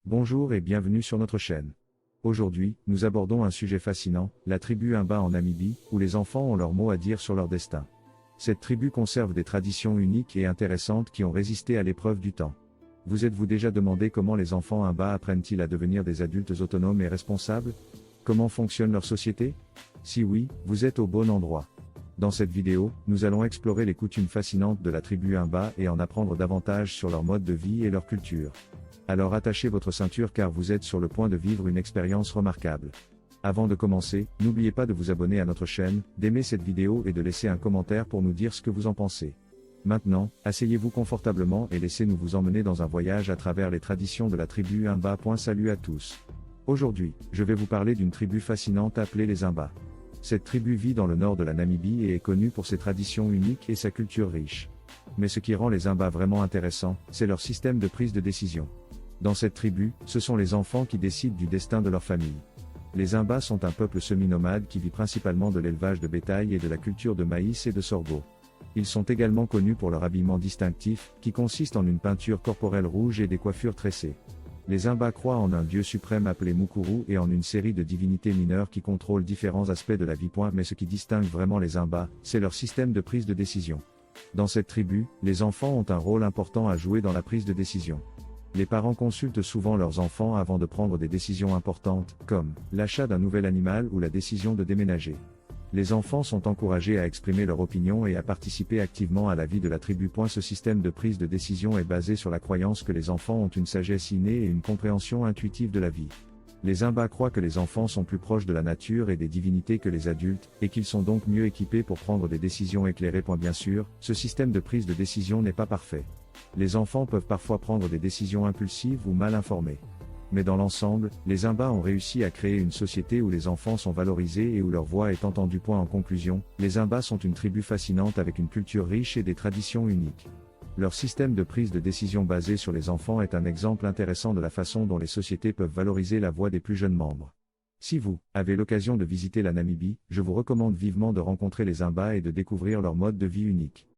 Bonjour et bienvenue sur notre chaîne. Aujourd'hui, nous abordons un sujet fascinant, la tribu Imba en Namibie, où les enfants ont leur mot à dire sur leur destin. Cette tribu conserve des traditions uniques et intéressantes qui ont résisté à l'épreuve du temps. Vous êtes-vous déjà demandé comment les enfants Imba apprennent-ils à devenir des adultes autonomes et responsables? Comment fonctionne leur société? Si oui, vous êtes au bon endroit. Dans cette vidéo, nous allons explorer les coutumes fascinantes de la tribu Imba et en apprendre davantage sur leur mode de vie et leur culture. Alors attachez votre ceinture car vous êtes sur le point de vivre une expérience remarquable. Avant de commencer, n'oubliez pas de vous abonner à notre chaîne, d'aimer cette vidéo et de laisser un commentaire pour nous dire ce que vous en pensez. Maintenant, asseyez-vous confortablement et laissez-nous vous emmener dans un voyage à travers les traditions de la tribu Imba. Salut à tous. Aujourd'hui, je vais vous parler d'une tribu fascinante appelée les Imba. Cette tribu vit dans le nord de la Namibie et est connue pour ses traditions uniques et sa culture riche. Mais ce qui rend les Imba vraiment intéressants, c'est leur système de prise de décision. Dans cette tribu, ce sont les enfants qui décident du destin de leur famille. Les Imba sont un peuple semi-nomade qui vit principalement de l'élevage de bétail et de la culture de maïs et de sorgho. Ils sont également connus pour leur habillement distinctif, qui consiste en une peinture corporelle rouge et des coiffures tressées. Les Imba croient en un dieu suprême appelé Mukuru et en une série de divinités mineures qui contrôlent différents aspects de la vie. Mais ce qui distingue vraiment les Imba, c'est leur système de prise de décision. Dans cette tribu, les enfants ont un rôle important à jouer dans la prise de décision. Les parents consultent souvent leurs enfants avant de prendre des décisions importantes, comme l'achat d'un nouvel animal ou la décision de déménager. Les enfants sont encouragés à exprimer leur opinion et à participer activement à la vie de la tribu. Ce système de prise de décision est basé sur la croyance que les enfants ont une sagesse innée et une compréhension intuitive de la vie. Les Imba croient que les enfants sont plus proches de la nature et des divinités que les adultes, et qu'ils sont donc mieux équipés pour prendre des décisions éclairées. Bien sûr, ce système de prise de décision n'est pas parfait. Les enfants peuvent parfois prendre des décisions impulsives ou mal informées. Mais dans l'ensemble, les Imba ont réussi à créer une société où les enfants sont valorisés et où leur voix est entendue. En conclusion, les Imba sont une tribu fascinante avec une culture riche et des traditions uniques. Leur système de prise de décision basé sur les enfants est un exemple intéressant de la façon dont les sociétés peuvent valoriser la voix des plus jeunes membres. Si vous avez l'occasion de visiter la Namibie, je vous recommande vivement de rencontrer les Imba et de découvrir leur mode de vie unique.